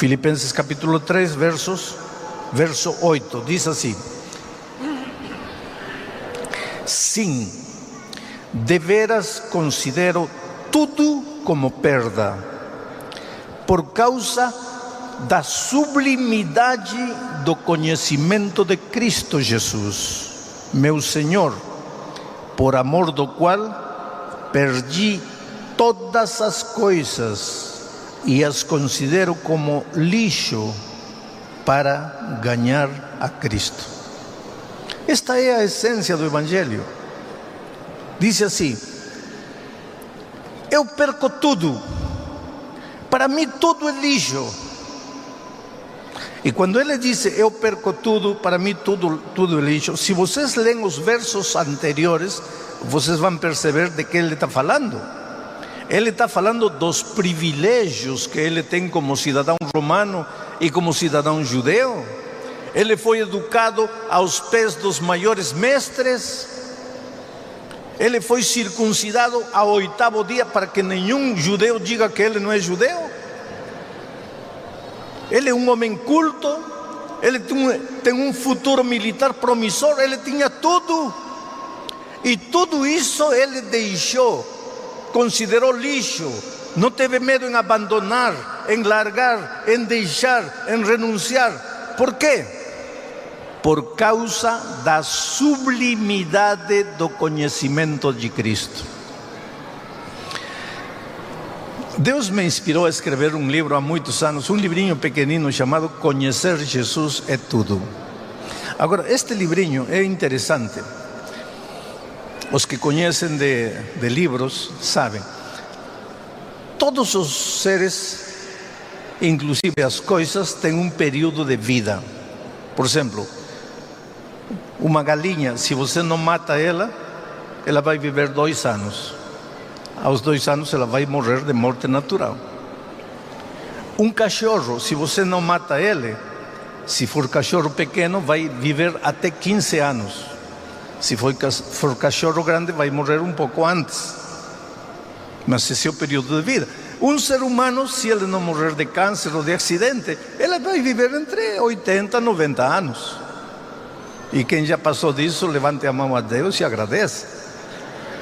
Filipenses capítulo 3, verso 8, diz assim: sim, deveras considero tudo como perda, por causa da sublimidade do conhecimento de Cristo Jesus, meu Senhor, por amor do qual perdi todas as coisas e as considero como lixo para ganhar a Cristo. Esta é a essência do Evangelho. Diz assim: eu perco tudo, para mim tudo é lixo. E quando ele diz eu perco tudo, para mim tudo é lixo, se vocês leem os versos anteriores, vocês vão perceber de que ele está falando. Ele está falando dos privilégios que ele tem como cidadão romano e como cidadão judeu. Ele foi educado aos pés dos maiores mestres. Ele foi circuncidado ao 8º dia para que nenhum judeu diga que ele não é judeu. Ele é um homem culto. Ele tem um futuro militar promissor. Ele tinha tudo. E tudo isso ele deixou, considerou lixo. Não teve medo em abandonar, em largar, em deixar, em renunciar. Por quê? Por causa da sublimidade do conhecimento de Cristo. Deus me inspirou a escrever um livro há muitos anos, um livrinho pequenino chamado Conhecer Jesus é Tudo. Agora, este livrinho é interessante. Os que conhecem de livros sabem. Todos os seres, inclusive as coisas, têm um período de vida. Por exemplo, uma galinha, se você não mata ela vai viver 2 anos. Aos 2 anos ela vai morrer de morte natural. Um cachorro, se você não mata ele, se for cachorro pequeno, vai viver até 15 anos. Se for cachorro grande, vai morrer um pouco antes. Mas esse é o período de vida. Um ser humano, se ele não morrer de câncer ou de acidente, ele vai viver entre 80 e 90 anos. E quem já passou disso, levante a mão a Deus e agradece.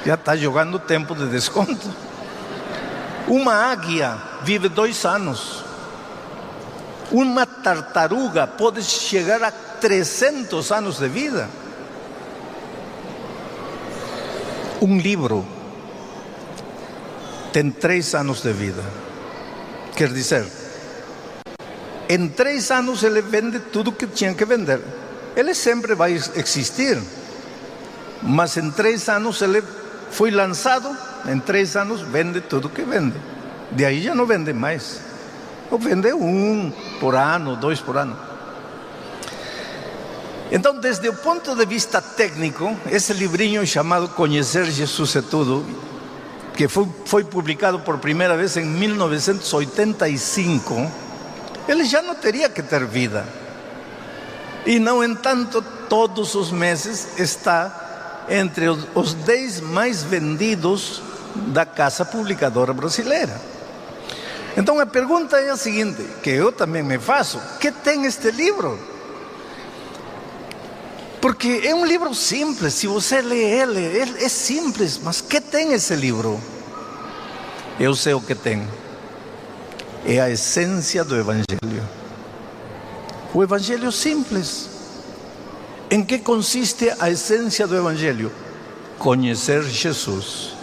Já está jogando tempo de desconto. Uma águia vive 2 anos. Uma tartaruga pode chegar a 300 anos de vida. Um livro tem 3 anos de vida. Quer dizer, em 3 anos ele vende tudo que tinha que vender. Ele sempre vai existir, mas em 3 anos ele foi lançado, em 3 anos vende tudo que vende. De aí já não vende mais. Ou vende 1 por ano, 2 por ano. Então, desde o ponto de vista técnico, esse livrinho chamado Conhecer Jesus é Tudo, que foi publicado por primeira vez em 1985, ele já não teria que ter vida. E, no entanto, todos os meses está entre os 10 mais vendidos da casa publicadora brasileira. Então a pergunta é a seguinte, que eu também me faço: o que tem este livro? Porque é um livro simples, se você lê ele é simples, mas o que tem esse livro? Eu sei o que tem. É a essência do Evangelho. O Evangelho simples. Em que consiste a essência do Evangelho? Conhecer Jesus.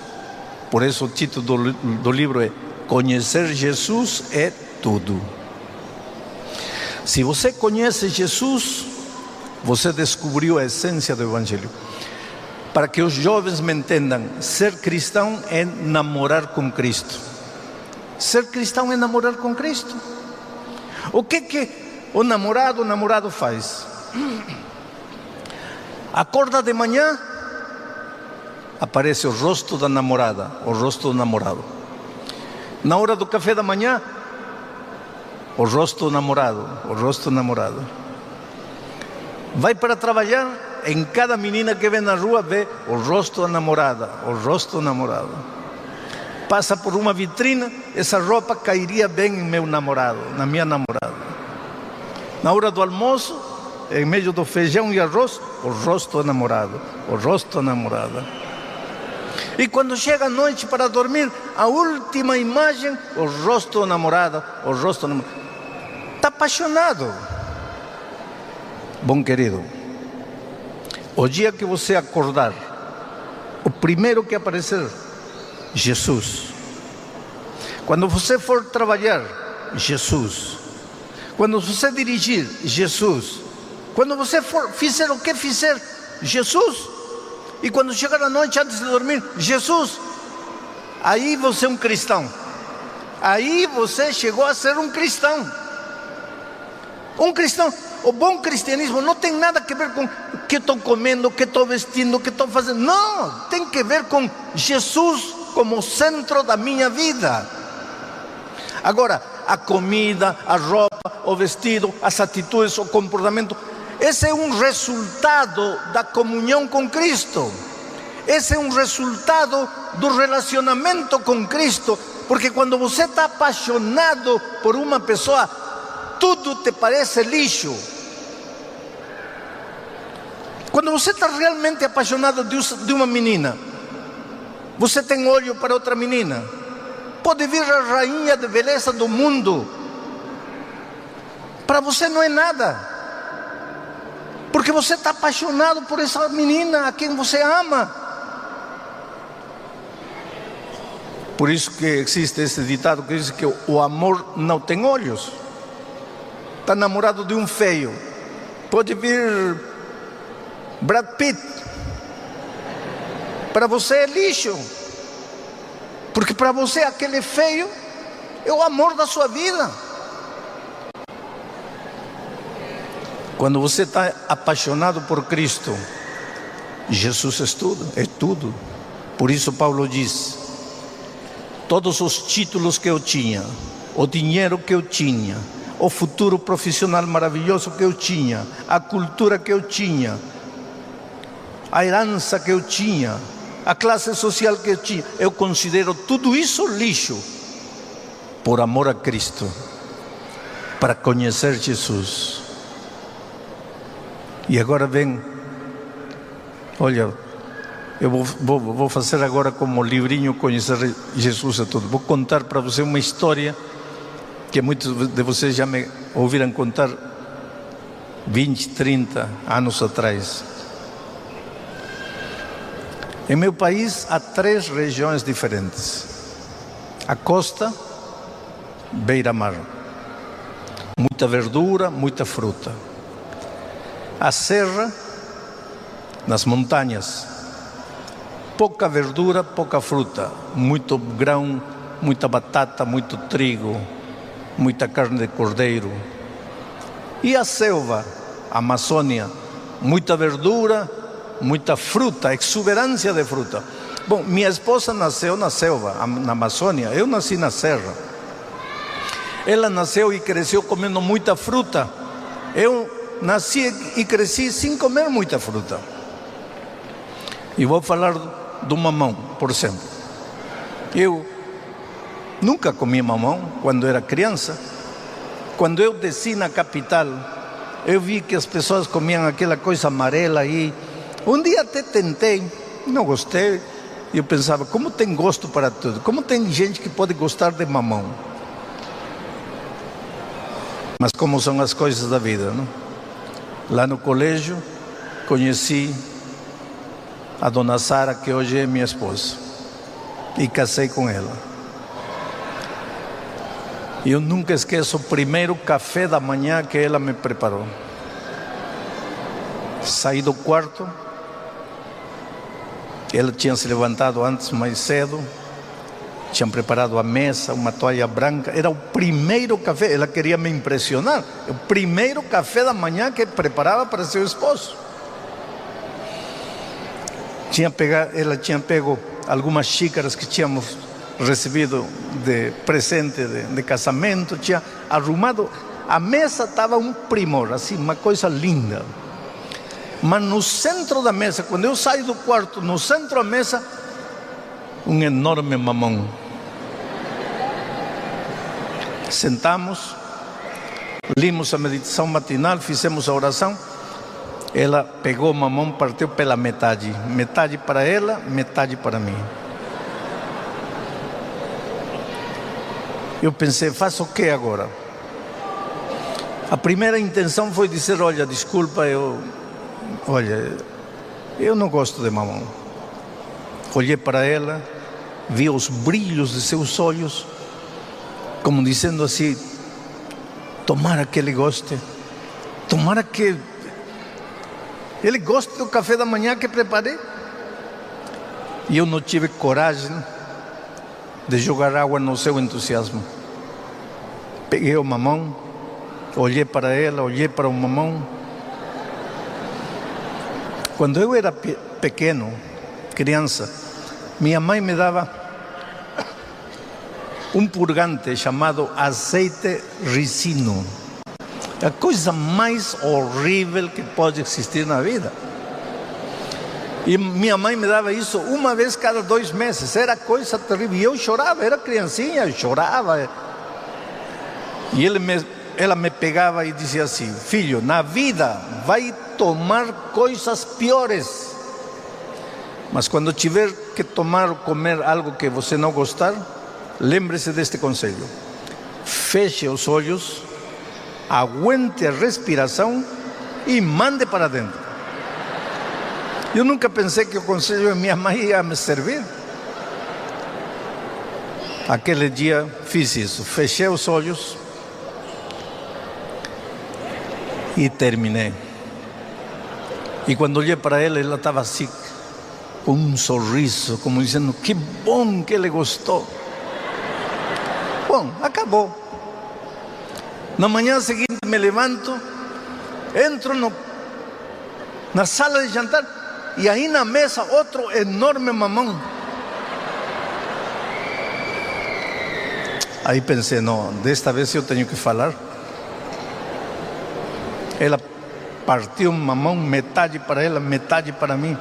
Por isso o título do livro é Conhecer Jesus é Tudo. Se você conhece Jesus, você descobriu a essência do Evangelho. Para que os jovens me entendam, ser cristão é namorar com Cristo. Ser cristão é namorar com Cristo. O que o namorado faz? Acorda de manhã, aparece o rosto da namorada, o rosto do namorado. Na hora do café da manhã, o rosto do namorado, o rosto do namorado. Vai para trabalhar, em cada menina que vê na rua, vê o rosto da namorada, o rosto do namorado. passa por uma vitrina, essa roupa cairia bem em meu namorado, na minha namorada. Na hora do almoço, em meio do feijão e arroz, o rosto do namorado, o rosto da namorada. E quando chega a noite para dormir, a última imagem, o rosto do namorado, o rosto do namorado. Está apaixonado. Bom querido, o dia que você acordar, o primeiro que aparecer, Jesus. Quando você for trabalhar, Jesus. Quando você dirigir, Jesus. Quando você fizer o que fizer, Jesus. E quando chegar à noite antes de dormir, Jesus. Aí você é um cristão. Aí você chegou a ser um cristão. Um cristão. O bom cristianismo não tem nada a ver com o que estou comendo, o que estou vestindo, o que estou fazendo. Não, tem que ver com Jesus como centro da minha vida. Agora, a comida, a roupa, o vestido, as atitudes, o comportamento, esse é um resultado da comunhão com Cristo. Esse é um resultado do relacionamento com Cristo. Porque quando você está apaixonado por uma pessoa, tudo te parece lixo. Quando você está realmente apaixonado de uma menina, você tem olho para outra menina. Pode vir a rainha de beleza do mundo, para você não é nada, porque você está apaixonado por essa menina a quem você ama. Por isso que existe esse ditado que diz que o amor não tem olhos. Está namorado de um feio, pode vir Brad Pitt, para você é lixo, porque para você aquele feio é o amor da sua vida. Quando você está apaixonado por Cristo, Jesus é tudo. Por isso Paulo diz: todos os títulos que eu tinha, o dinheiro que eu tinha, o futuro profissional maravilhoso que eu tinha, a cultura que eu tinha, a herança que eu tinha, a classe social que eu tinha, eu considero tudo isso lixo, por amor a Cristo, para conhecer Jesus. E agora vem, olha, eu vou fazer agora como livrinho Conhecer Jesus é Tudo. Vou contar para você uma história que muitos de vocês já me ouviram contar 20, 30 anos atrás. Em meu país há 3 regiões diferentes: a costa, beira-mar, muita verdura, muita fruta; a serra, nas montanhas, pouca verdura, pouca fruta, muito grão, muita batata, muito trigo, muita carne de cordeiro; e a selva, a Amazônia, muita verdura, muita fruta, exuberância de fruta. Bom, minha esposa nasceu na selva, na Amazônia, eu nasci na serra. Ela nasceu e cresceu comendo muita fruta. Eu nasci e cresci sem comer muita fruta. E vou falar do mamão, por exemplo. Eu nunca comi mamão quando era criança. Quando eu desci na capital, eu vi que as pessoas comiam aquela coisa amarela aí. Um dia até tentei, não gostei. Eu pensava, como tem gosto para tudo? Como tem gente que pode gostar de mamão? Mas como são as coisas da vida, não? Lá no colégio, conheci a dona Sara, que hoje é minha esposa, e casei com ela. E eu nunca esqueço o primeiro café da manhã que ela me preparou. Saí do quarto, ela tinha se levantado antes, mais cedo, tinham preparado a mesa, uma toalha branca. Era o primeiro café, ela queria me impressionar, o primeiro café da manhã que preparava para seu esposo. Ela tinha pego algumas xícaras que tínhamos recebido de presente de casamento, tinha arrumado, a mesa estava um primor, assim, uma coisa linda. Mas no centro da mesa, quando eu saio do quarto, no centro da mesa, um enorme mamão. Sentamos, limos a meditação matinal, fizemos a oração. Ela pegou o mamão, partiu pela metade. Metade para ela, metade para mim. Eu pensei, faço o que agora? A primeira intenção foi dizer, olha, desculpa, eu não gosto de mamão. Olhei para ela, vi os brilhos de seus olhos, como dizendo assim, tomara que ele goste, tomara que ele goste do café da manhã que preparei. E eu não tive coragem de jogar água no seu entusiasmo. Peguei o mamão, olhei para ela, olhei para o mamão. Quando eu era pequeno, criança, minha mãe me dava um purgante chamado azeite ricino. É a coisa mais horrível que pode existir na vida. E minha mãe me dava isso uma vez cada 2 meses. Era coisa terrível. E eu chorava, era criancinha, eu chorava. E ela me pegava e dizia assim, filho, na vida vai tomar coisas piores. Mas quando tiver que tomar ou comer algo que você não gostar, lembre-se deste conselho. Feche os olhos, aguente a respiração e mande para dentro. Eu nunca pensei que o conselho de minha mãe ia me servir. Aquele dia fiz isso, fechei os olhos e terminei. E quando olhei para ela, ela estava assim, com um sorriso, como dizendo, que bom que ele gostou. Bom, acabou. Na manhã seguinte me levanto, entro na sala de jantar e aí na mesa outro enorme mamão. Aí pensei, não, desta vez eu tenho que falar. Ela partiu um mamão, metade para ela, metade para mim.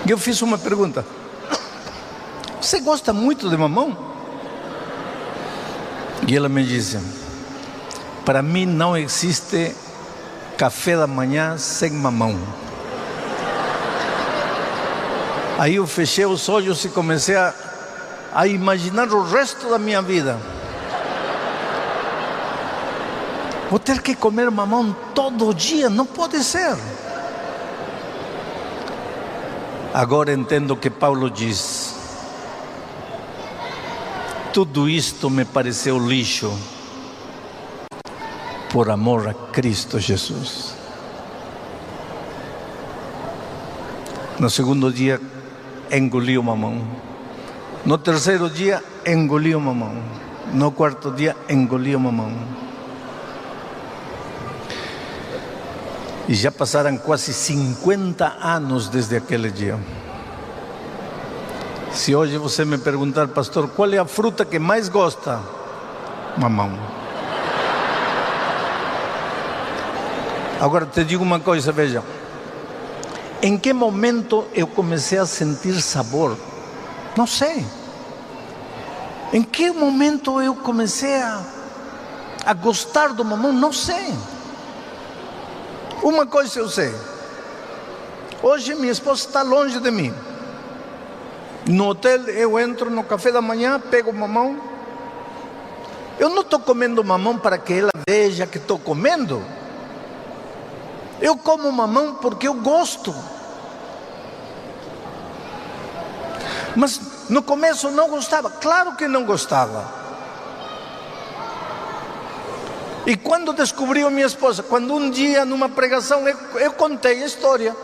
E eu fiz uma pergunta: você gosta muito de mamão? E ela me disse, para mim não existe café da manhã sem mamão. Aí eu fechei os olhos e comecei a imaginar o resto da minha vida. Vou ter que comer mamão todo dia, não pode ser. Agora entendo o que Paulo diz. Tudo isto me pareceu lixo por amor a Cristo Jesus. No segundo dia, engoli o mamão. No terceiro dia, engoli o mamão. No quarto dia, engoli o mamão. E já passaram quase 50 anos desde aquele dia. Se hoje você me perguntar, pastor, qual é a fruta que mais gosta? Mamão. Agora te digo uma coisa, veja. Em que momento eu comecei a sentir sabor? Não sei. Em que momento eu comecei a gostar do mamão? Não sei. Uma coisa eu sei. Hoje minha esposa está longe de mim. No hotel eu entro no café da manhã, pego o mamão. Eu não estou comendo mamão para que ela veja que estou comendo. Eu como mamão porque eu gosto. Mas no começo não gostava. Claro que não gostava. E quando descobriu minha esposa, quando um dia numa pregação eu contei a história.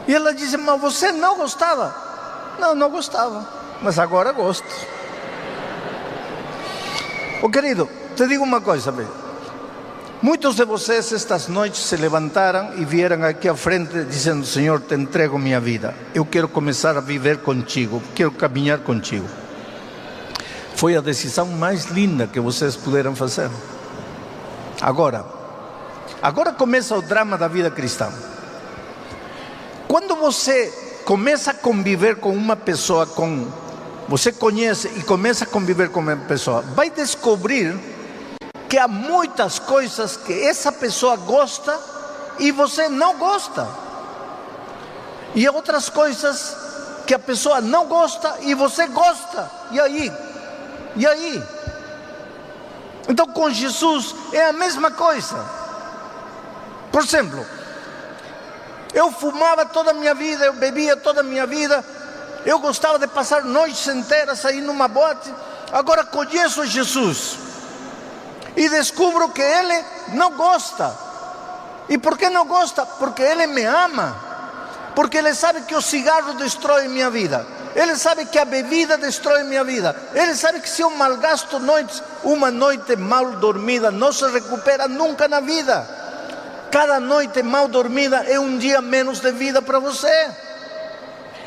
E ela disse, mas você não gostava? Não, não gostava, mas agora gosto. Ô querido, te digo uma coisa, velho. Muitos de vocês estas noites se levantaram e vieram aqui à frente dizendo, Senhor, te entrego minha vida. Eu quero começar a viver contigo, quero caminhar contigo. Foi a decisão mais linda que vocês puderam fazer. Agora começa o drama da vida cristã. Quando você começa a conviver com uma pessoa com você conhece e começa a conviver com uma pessoa, vai descobrir que há muitas coisas que essa pessoa gosta e você não gosta. E há outras coisas que a pessoa não gosta e você gosta. E aí? E aí? Então com Jesus é a mesma coisa. Por exemplo, eu fumava toda a minha vida, eu bebia toda a minha vida, eu gostava de passar noites inteiras aí numa boate. Agora conheço Jesus e descubro que Ele não gosta. E por que não gosta? Porque Ele me ama. Porque Ele sabe que o cigarro destrói minha vida. Ele sabe que a bebida destrói minha vida. Ele sabe que se eu malgasto noites, uma noite mal dormida não se recupera nunca na vida. Cada noite mal dormida é um dia menos de vida para você.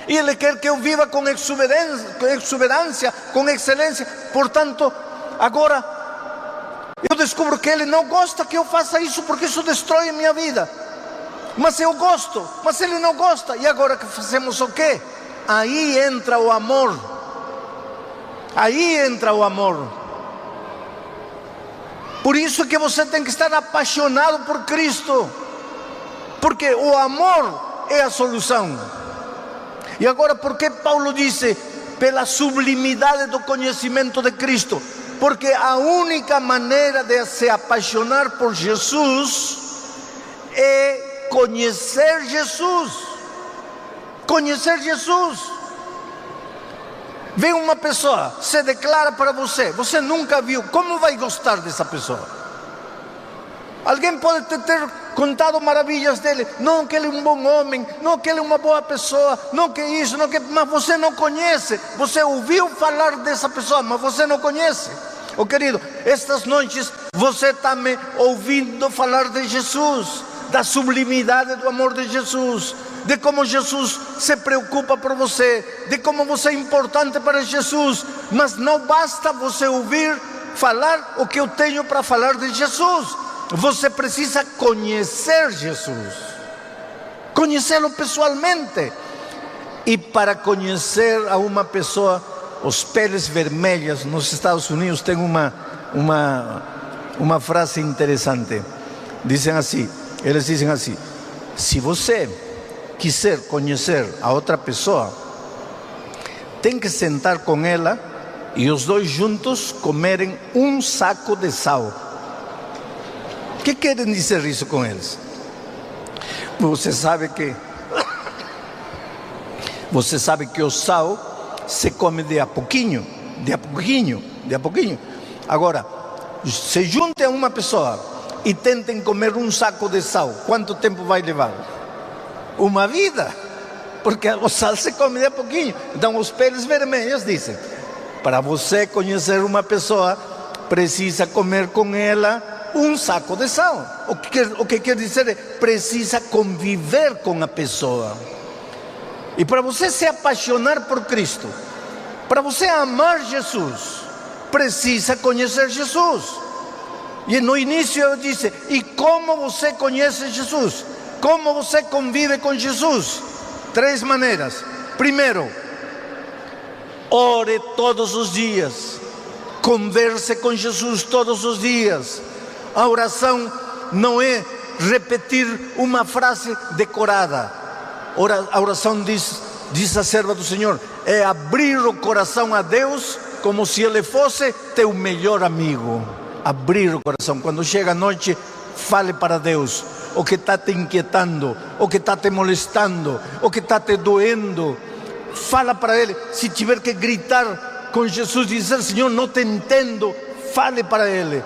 E Ele quer que eu viva com exuberância, com excelência. Portanto, agora eu descubro que Ele não gosta que eu faça isso, porque isso destrói a minha vida. Mas eu gosto, mas Ele não gosta. E agora que fazemos o quê? Aí entra o amor. Aí entra o amor. Por isso que você tem que estar apaixonado por Cristo, porque o amor é a solução. E agora, por que Paulo disse pela sublimidade do conhecimento de Cristo? Porque a única maneira de se apaixonar por Jesus é conhecer Jesus. Conhecer Jesus. Vem uma pessoa, se declara para você, você nunca viu, como vai gostar dessa pessoa? Alguém pode ter contado maravilhas dele, não que ele é um bom homem, não que ele é uma boa pessoa, não que isso, não que... mas você não conhece. Você ouviu falar dessa pessoa, mas você não conhece. Oh querido, estas noites você está me ouvindo falar de Jesus, da sublimidade do amor de Jesus, de como Jesus se preocupa por você, de como você é importante para Jesus. Mas não basta você ouvir falar o que eu tenho para falar de Jesus. Você precisa conhecer Jesus, conhecê-lo pessoalmente. E para conhecer a uma pessoa, os peles vermelhas nos Estados Unidos tem uma frase interessante. Eles dizem assim: se você quiser conhecer a outra pessoa, tem que sentar com ela e os dois juntos comerem um saco de sal. O que querem dizer isso com eles? Você sabe que o sal se come de a pouquinho, de a pouquinho, de a pouquinho. Agora, se juntem a uma pessoa e tentem comer um saco de sal, quanto tempo vai levar? Uma vida, porque o sal se come de a pouquinho. Então os peles vermelhos dizem: para você conhecer uma pessoa, precisa comer com ela um saco de sal. O que quer dizer é, precisa conviver com a pessoa. E para você se apaixonar por Cristo, para você amar Jesus, precisa conhecer Jesus. E no início eu disse: e como você conhece Jesus? Como você convive com Jesus? 3 maneiras. Primeiro, ore todos os dias, converse com Jesus todos os dias. A oração não é repetir uma frase decorada. A oração, diz a serva do Senhor, é abrir o coração a Deus como se Ele fosse teu melhor amigo. Abrir o coração. Quando chega a noite, fale para Deus o que está te inquietando, o que está te molestando, o que está te doendo. Fala para Ele. Se tiver que gritar com Jesus e dizer: Senhor, não te entendo, fale para Ele.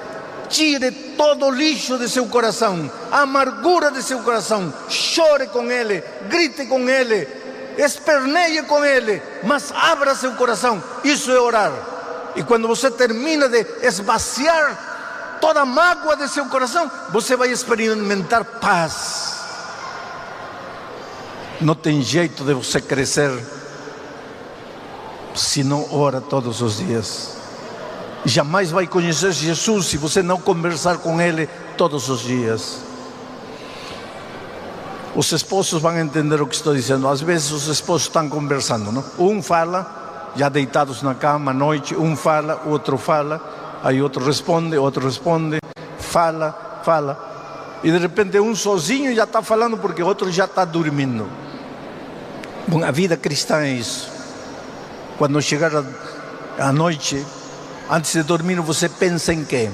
Tire todo o lixo de seu coração, a amargura de seu coração. Chore com Ele, grite com Ele, esperneie com Ele, mas abra seu coração. Isso é orar. E quando você termina de esvaziar toda a mágoa de seu coração, você vai experimentar paz. Não tem jeito de você crescer se não ora todos os dias. Jamais vai conhecer Jesus se você não conversar com Ele todos os dias. Os esposos vão entender o que estou dizendo. Às vezes os esposos estão conversando, não? Um fala, já deitados na cama à noite, um fala, outro fala, aí outro responde, fala, e de repente um sozinho já está falando porque o outro já está dormindo. Bom, a vida cristã é isso. Quando chegar a noite, antes de dormir, você pensa em quê?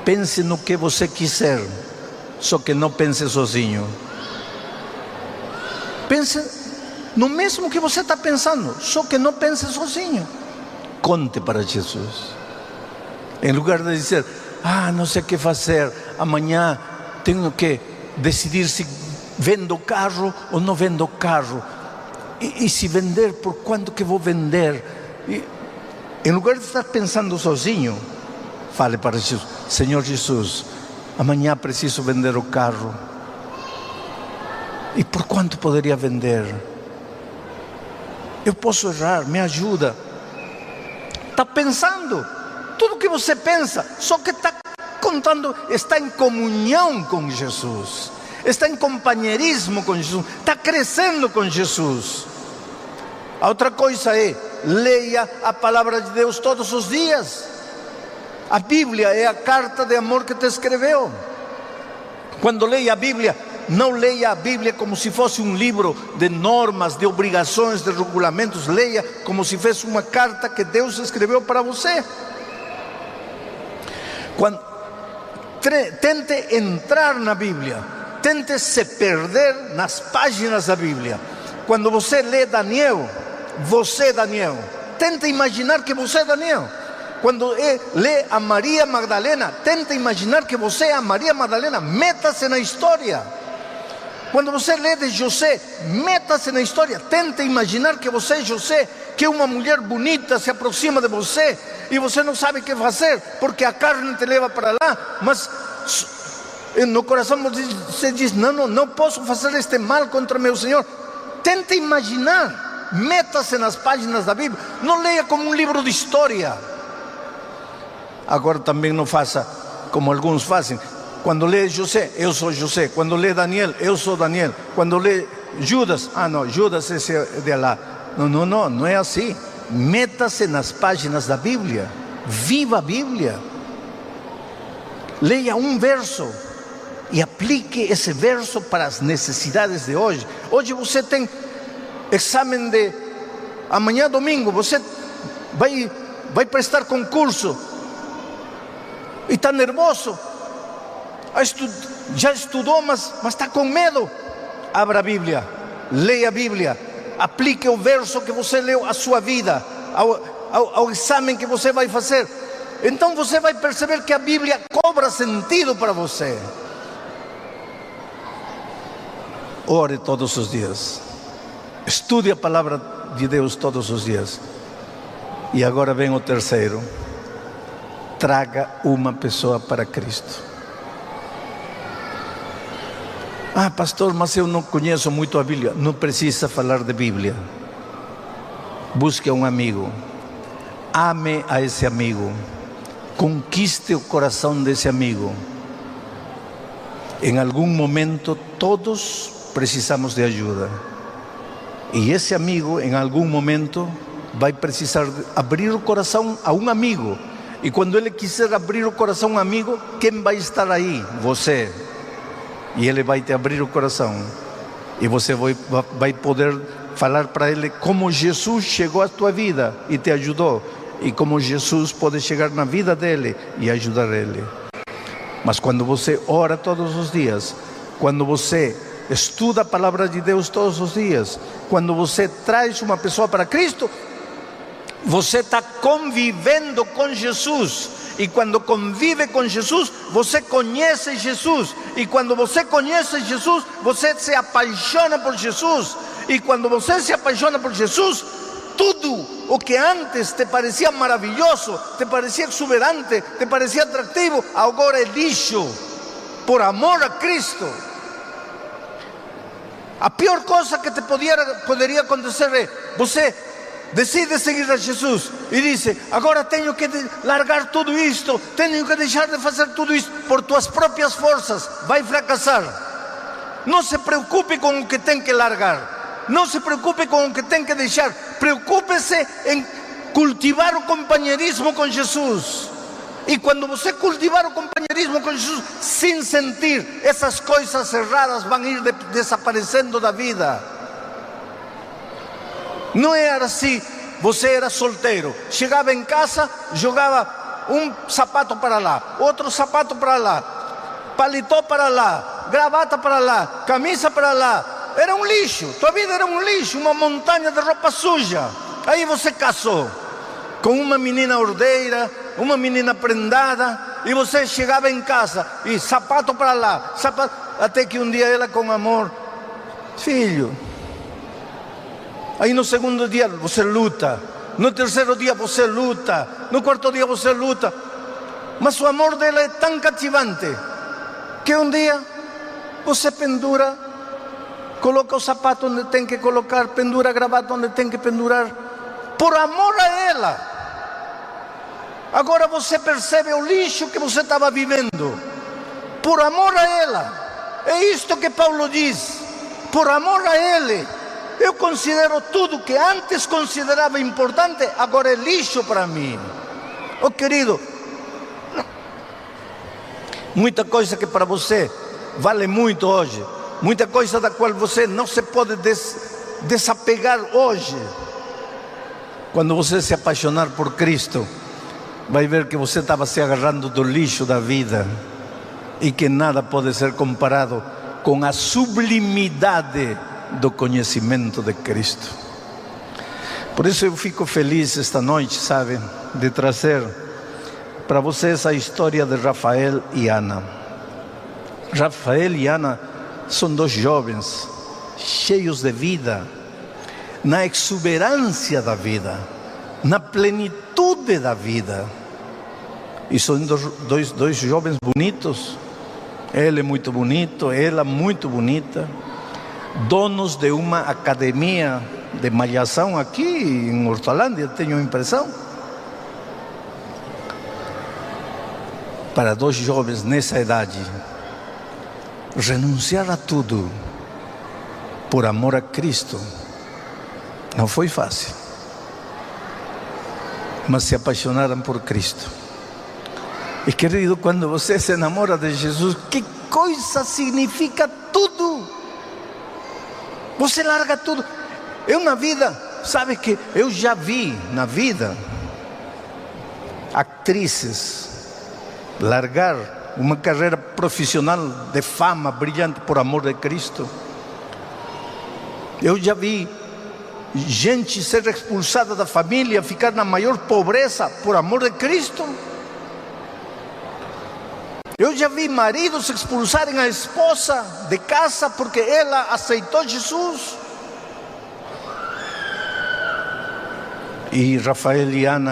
Pense no que você quiser, só que não pense sozinho. Pense no mesmo que você está pensando, só que não pense sozinho. Conte para Jesus. Em lugar de dizer, não sei o que fazer, amanhã tenho que decidir se vendo carro ou não vendo carro. E se vender, por quanto que vou vender? Em lugar de estar pensando sozinho, fale para Jesus: Senhor Jesus, amanhã preciso vender o carro. E por quanto poderia vender? Eu posso errar, me ajuda. Está pensando. Tudo que você pensa, só que está contando, está em comunhão com Jesus, está em companheirismo com Jesus, está crescendo com Jesus. A outra coisa é, leia a palavra de Deus todos os dias. A Bíblia é a carta de amor que te escreveu. Quando leia a Bíblia, não leia a Bíblia como se fosse um livro de normas, de obrigações, de regulamentos. Leia como se fosse uma carta que Deus escreveu para você. Tente entrar na Bíblia, tente se perder nas páginas da Bíblia. Quando você lê Daniel, você é Daniel. Tente imaginar que você é Daniel. Quando lê a Maria Magdalena, tente imaginar que você é a Maria Magdalena. Meta-se na história. Quando você lê de José, meta-se na história. Tente imaginar que você é José, que uma mulher bonita se aproxima de você e você não sabe o que fazer, porque a carne te leva para lá, mas no coração você diz, não posso fazer este mal contra meu Senhor. Tente imaginar, meta-se nas páginas da Bíblia, não leia como um livro de história. Agora também não faça como alguns fazem. Quando lê José, eu sou José. Quando lê Daniel, eu sou Daniel. Quando lê Judas, não, Judas esse é de lá. Não é assim. Meta-se nas páginas da Bíblia. Viva a Bíblia. Leia um verso e aplique esse verso para as necessidades de hoje. Hoje você tem exame de... Amanhã, domingo, você vai prestar concurso e está nervoso. Já estudou, mas está com medo. Abra a Bíblia, leia a Bíblia, aplique o verso que você leu à sua vida, ao exame que você vai fazer. Então você vai perceber que a Bíblia cobra sentido para você. Ore todos os dias, estude a palavra de Deus todos os dias. E agora vem o terceiro: traga uma pessoa para Cristo. Pastor, mas eu não conheço muito a Bíblia. Não precisa falar de Bíblia. Busque um amigo, ame a esse amigo, conquiste o coração desse amigo. Em algum momento todos precisamos de ajuda, e esse amigo em algum momento vai precisar abrir o coração a um amigo. E quando ele quiser abrir o coração a um amigo, quem vai estar aí? Você. E ele vai te abrir o coração, e você vai poder falar para ele como Jesus chegou à tua vida e te ajudou, e como Jesus pode chegar na vida dele e ajudar ele. Mas quando você ora todos os dias, quando você estuda a palavra de Deus todos os dias, quando você traz uma pessoa para Cristo, você está convivendo com Jesus. E quando convive com Jesus, você conhece Jesus. E quando você conhece Jesus, você se apaixona por Jesus. E quando você se apaixona por Jesus, tudo o que antes te parecia maravilhoso, te parecia exuberante, te parecia atrativo, agora é lixo, por amor a Cristo. A pior coisa que te poderia acontecer é você decide seguir a Jesus e diz: agora tenho que largar tudo isto, tenho que deixar de fazer tudo isto por tuas próprias forças. Vai fracassar. Não se preocupe com o que tem que largar, não se preocupe com o que tem que deixar. Preocupe-se em cultivar o companheirismo com Jesus. E quando você cultivar o companheirismo com Jesus, sem sentir, essas coisas erradas vão ir desaparecendo da vida. Não era assim. Você era solteiro, chegava em casa, jogava um sapato para lá, outro sapato para lá, paletó para lá, gravata para lá, camisa para lá. Era um lixo, tua vida era um lixo, uma montanha de roupa suja. Aí você casou com uma menina ordeira, uma menina prendada, e você chegava em casa e sapato para lá, sapato, até que um dia ela com amor, filho. Aí no segundo dia você luta, no terceiro dia você luta, no quarto dia você luta, mas o amor dela é tão cativante que um dia você pendura, coloca o sapato onde tem que colocar, pendura a gravata onde tem que pendurar, por amor a ela. Agora você percebe o lixo que você estava vivendo, por amor a ela. É isto que Paulo diz, por amor a ele. Eu considero tudo que antes considerava importante, agora é lixo para mim. Oh querido, muita coisa que para você vale muito hoje, muita coisa da qual você não se pode desapegar hoje. Quando você se apaixonar por Cristo, vai ver que você estava se agarrando do lixo da vida e que nada pode ser comparado com a sublimidade do conhecimento de Cristo. Por isso eu fico feliz esta noite, sabe, de trazer para vocês a história de Rafael e Ana. Rafael e Ana são dois jovens cheios de vida, na exuberância da vida, na plenitude da vida. E são dois jovens bonitos. Ele é muito bonito, ela muito bonita, donos de uma academia de malhação aqui em Hortolândia, tenho a impressão. Para dois jovens nessa idade, renunciar a tudo por amor a Cristo não foi fácil, mas se apaixonaram por Cristo. E querido, quando você se enamora de Jesus, que coisa significa tudo. Você larga tudo. Eu na vida, sabe que eu já vi na vida atrizes largar uma carreira profissional de fama brilhante por amor de Cristo. Eu já vi gente ser expulsada da família, ficar na maior pobreza por amor de Cristo. Eu já vi maridos expulsarem a esposa de casa porque ela aceitou Jesus. E Rafael e Ana